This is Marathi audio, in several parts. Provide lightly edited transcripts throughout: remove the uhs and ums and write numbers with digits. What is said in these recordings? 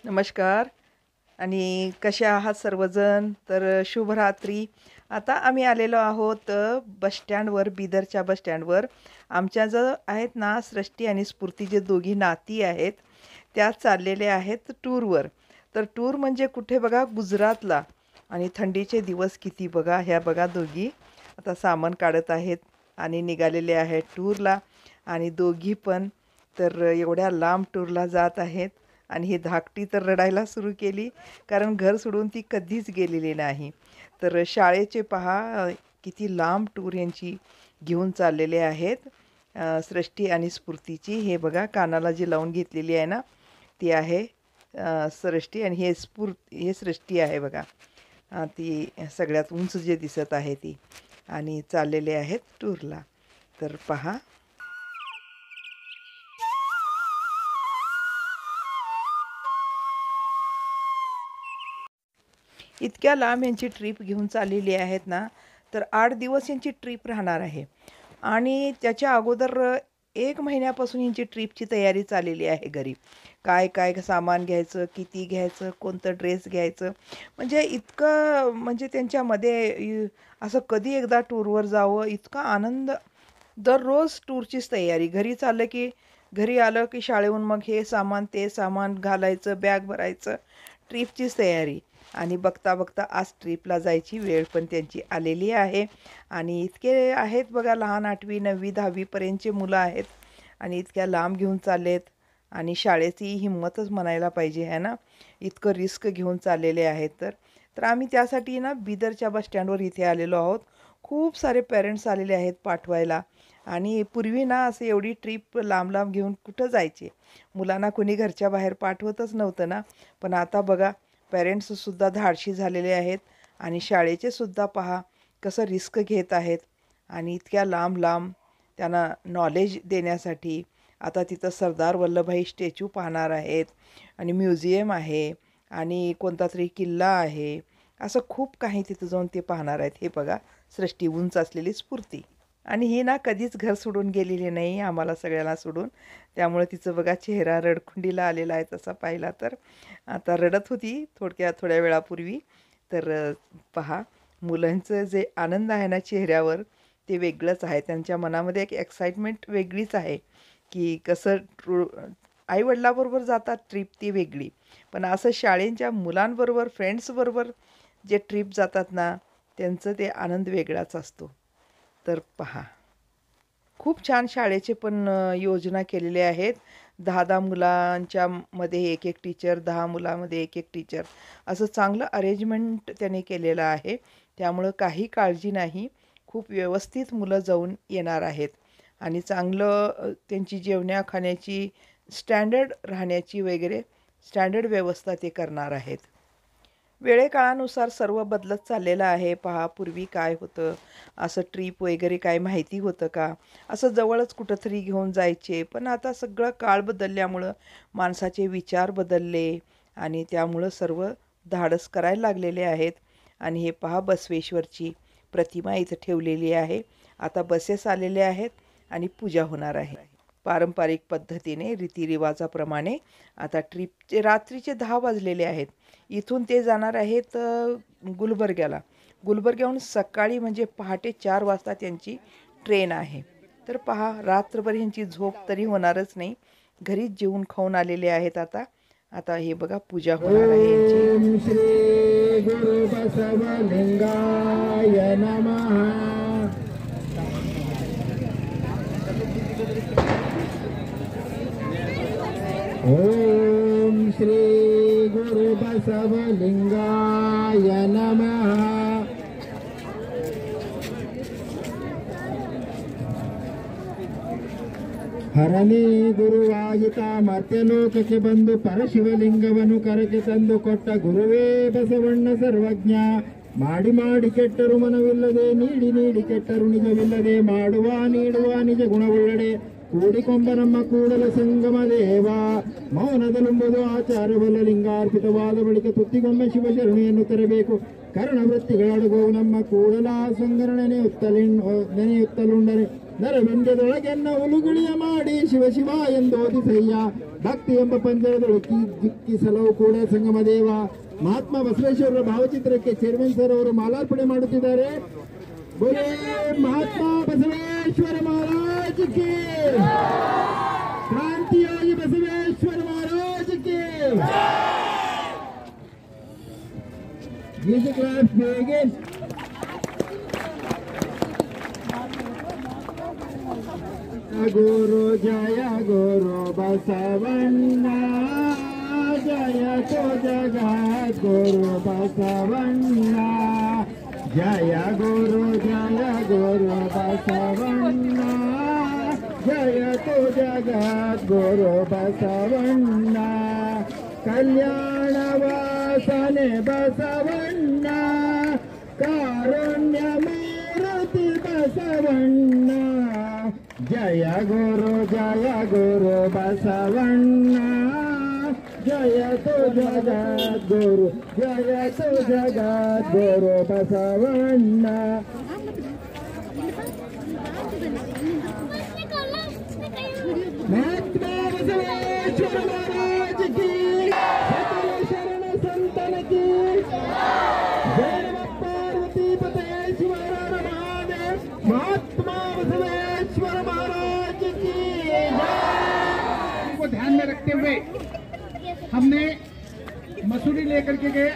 नमस्कार आणि कशा आहात सर्वजण. तर शुभरात्री. आता आम्ही आलेलो आहोत बसस्टँडवर, बिदरच्या बसस्टँडवर. आमच्या जो आहेत ना सृष्टी आणि स्फूर्ती, जे दोघी नाती आहेत, त्या चाललेल्या आहेत टूरवर. तर टूर म्हणजे कुठे बघा, गुजरातला. आणि थंडीचे दिवस किती बघा. ह्या बघा दोघी आता सामान काढत आहेत आणि निघालेले आहेत टूरला. आणि दोघी पण तर एवढ्या लांब टूरला जात आहेत. आणि ही धाकटी तर रडायला सुरू केली, कारण घर सोडून ती कधीच गेलेली नाही. तर शाळेचे पहा किती लांब टूर यांची घेऊन चाललेले आहेत. सृष्टी आणि स्फूर्तीची. हे बघा कानाला जी लावून घेतलेली आहे ना, ती आहे सृष्टी, आणि हे सृष्टी आहे बघा. ती सगळ्यात उंच जे दिसत आहे ती. आणि चाललेले आहेत टूरला. तर पहा, इतक्या लांब यांची ट्रिप घेऊन चाललेली आहेत ना. तर 8 दिवस यांची ट्रिप राहणार आहे. आणि त्याच्या अगोदर 1 महिन्यापासून यांची ट्रिपची तयारी चाललेली आहे घरी. काय काय सामान घ्यायचं, किती घ्यायचं, कोणतं ड्रेस घ्यायचं, म्हणजे इतकं, म्हणजे त्यांच्यामध्ये असं कधी एकदा टूरवर जावं इतका आनंद. दररोज टूरचीच तयारी. घरी आलं की शाळेहून मग हे सामान ते सामान घालायचं, बॅग भरायचं, ट्रिपचीच तयारी. आणि बघता बघता आज ट्रिपला जायची वेळ पण त्यांची आलेली आहे. आणि इतके आहेत बघा, लहान 8वी 9वी 10वी पर्यंतचे मुलं आहेत. आणि इतक्या लांब घेऊन चाललेत. आणि शाळेची हिंमतच म्हणायला पाहिजे आहे ना, इतकं रिस्क घेऊन चाललेले आहेत. तर आम्ही त्यासाठी ना बिदरच्या बसस्टँडवर इथे आलेलो आहोत. खूप सारे पेरेंट्स आलेले आहेत पाठवायला. आणि पूर्वी ना असं एवढी ट्रिप लांब लांब घेऊन कुठं जायचे, मुलांना कोणी घरच्या बाहेर पाठवतच नव्हतं ना. पण आता बघा, पेरेंट्ससुद्धा धाडशी झालेले आहेत. आणि शाळेचे सुद्धा पहा कसं रिस्क घेत आहेत. आणि इतक्या लांब लांब त्यांना नॉलेज देण्यासाठी. आता तिथं सरदार वल्लभभाई स्टॅच्यू पाहणार आहेत. आणि म्युझियम आहे. आणि कोणता तरी किल्ला आहे. असं खूप काही तिथं जाऊन ते पाहणार आहेत. हे बघा, सृष्टी उंच असलेली स्फूर्ती. आणि ही ना कधीच घर सोडून गेलेली नाही, आम्हाला सगळ्यांना सोडून. त्यामुळे तिचं बघा चेहरा रडकुंडीला आलेला आहे तसा पाहिला तर. आता रडत होती थोड्या वेळापूर्वी. तर पहा, मुलांचं जे आनंद आहे ना चेहऱ्यावर, ते वेगळंच आहे. त्यांच्या मनामध्ये एक एक्साइटमेंट वेगळीच आहे, की कसं आईवडिलाबरोबर जातात ट्रिप ती वेगळी. पण असं शाळेच्या मुलांबरोबर, फ्रेंड्सबरोबर जे ट्रिप जातात ना, त्यांचं ते आनंद वेगळाच असतो. तर पहा, खूप छान शाळेचे पण योजना केलेले आहेत. 10-10 मुलांच्या मध्ये एक एक टीचर, 10 मुलामध्ये एक एक टीचर, असं चांगलं अरेंजमेंट त्याने केलेलं आहे. त्यामुळं काही काळजी नाही. खूप व्यवस्थित मुलं जाऊन येणार आहेत. आणि चांगलं त्यांची जेवण्या खाण्याची, स्टँडर्ड राहण्याची वगैरे स्टँडर्ड व्यवस्था ते करणार आहेत. वेळेकाळानुसार सर्व बदलत चाललेलं आहे. पहा, पूर्वी काय होतं, असं ट्रिप वगैरे काय माहिती होतं का? असं जवळच कुठंतरी घेऊन जायचे. पण आता सगळं काळ बदलल्यामुळं माणसाचे विचार बदलले. आणि त्यामुळं सर्व धाडस करायला लागलेले आहेत. आणि हे पहा, बसवेश्वरची प्रतिमा इथं ठेवलेली आहे. आता बसेस आलेले आहेत आणि पूजा होणार आहे पारंपरिक पद्धतीने, रीतिरिवाजाप्रमाणे. आता ट्रिपचे रात्रीचे 10 वाजलेले आहेत. इथून ते जाणार आहेत गुलबर्ग्याला. गुलबर्ग्याहून सकाळी म्हणजे पहाटे 4 वाजता त्यांची ट्रेन आहे. तर पहा, रात्रभर ह्यांची झोप तरी होणारच नाही. घरीच जेवून खाऊन आलेले आहेत. आता हे बघा, पूजा होणार आहे यांची. ओम श्री गुरु बसवलिंगाय नमः. ओम श्री गुरु बसवलिंगाय नमः. ಹರನೇ ಗುರುವಾಯಿತ ಮರ್ತ್ಯಲೋಕಕ್ಕೆ ಬಂದು ಪರಶಿವಲಿಂಗವನ್ನು ಕರಕೆ ತಂದು ಕೊಟ್ಟ ಗುರುವೇ ಬಸವಣ್ಣ ಸರ್ವಜ್ಞ. ಮಾಡಿ ಮಾಡಿ ಕೆಟ್ಟರು ಮನವಿಲ್ಲದೆ, ನೀಡಿ ನೀಡಿ ಕೆಟ್ಟರು ನಿಜವಿಲ್ಲದೆ, ಮಾಡುವ ನೀಡುವ ನಿಜ ಗುಣವುಳ್ಳಡೆ. ಕೂಡಿಕೊಂಬ ನಮ್ಮ ಕೂಡಲ ಸಂಗಮ ದೇವ. ಮೌನದಲ್ಲುಂಬುದು ಆಚಾರವಲ್ಲ, ಲಿಂಗಾರ್ಪಿತವಾದ ಬಳಿಕ ತುತ್ತಿಗೊಮ್ಮೆ ಶಿವಶರಣೆಯನ್ನು ತರಬೇಕು. ಕರ್ಣವೃತ್ತಿಗಳಡುಗು ನಮ್ಮ ಕೂಡಲ ಸಂಗರ ನೆನೆಯುತ್ತಲುಂಡರೆ ನರವಿಂದದೊಳಗೆನ್ನ ಉಲುಗುಳಿಯ ಮಾಡಿ ಶಿವ ಶಿವ ಎಂದೋದಿಸಯ್ಯ ಭಕ್ತಿ ಎಂಬ ಪಂಜರದೊಳಗೆ ಜಿಕ್ಕಿಸಲು ಕೂಡ ಸಂಗಮ ದೇವ. ಮಹಾತ್ಮ ಬಸವೇಶ್ವರರ ಭಾವಚಿತ್ರಕ್ಕೆ ಚೇರ್ಮನ್ ಸರ್ ಅವರು ಮಾಲಾರ್ಪಣೆ ಮಾಡುತ್ತಿದ್ದಾರೆ. बोले महात्मा बसवेश्वर महाराज की, क्रांतियोगी बसवेश्वर महाराज की. Music class begin. गुरु जय गुरु बसवण्णा, जय तो जगत गुरु बसवण्णा. जय गुरु बसवण्णा, जय तो जगत गुरु बसवण्णा. कल्याण वासने बसवण्णा, कारुण्य मूर्ति बसवण्णा. जय गुरु बसवण्णा, जय तो जगत गुरु, जय तो जगत गुरु बसवण्णा. महात्मा बसवेश्वर महाराज की, सकल शरण संतन की जय. नमः पार्वती पतये शिव हर हर महादेव. महात्मा बसवेश्वर महाराज की जय. को ध्यान में रखते हुए हमने मसूरी लेकर के गए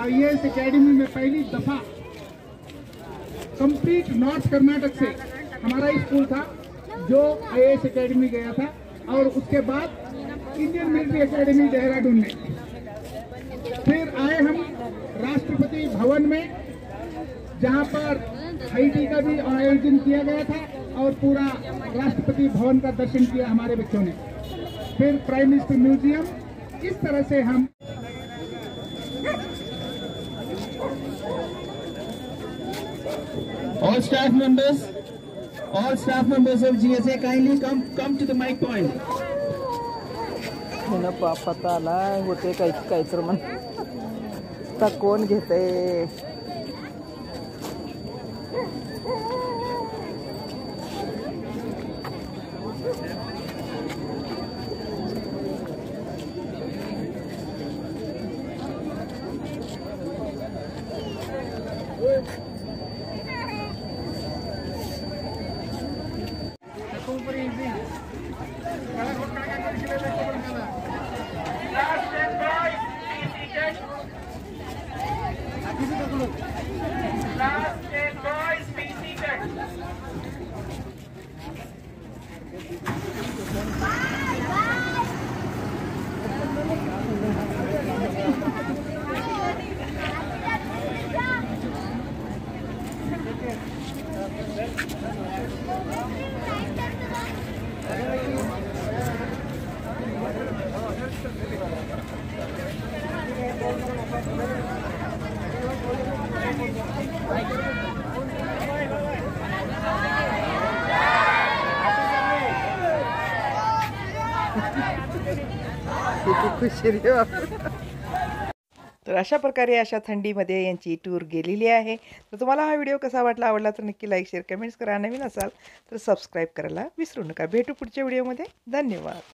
IAS एकेडमी में पहली दफा. कंप्लीट नॉर्थ कर्नाटक से हमारा स्कूल था जो IAS एकेडमी गया था, और उसके बाद इंडियन मिलिट्री एकेडमी देहरादून में. फिर आए हम राष्ट्रपति भवन में, जहां पर हाईटी का भी आयोजन किया गया था और पूरा राष्ट्रपति भवन का दर्शन किया हमारे बच्चों ने. फिर प्राइम मिनिस्टर म्यूजियम. इस तरह से हम All staff members of GSA kindly come to the mic point. पता आला होते काय तर म्हण आता कोण घेते. तर अशा प्रकारे अशा थंडीमध्ये यांची टूर गेलेली आहे. तर तुम्हाला हा व्हिडिओ कसा वाटला, आवडला तर नक्की लाईक शेअर कमेंट्स करा. नवीन असाल तर सबस्क्राईब करायला विसरू नका. भेटू पुढच्या व्हिडिओमध्ये. धन्यवाद.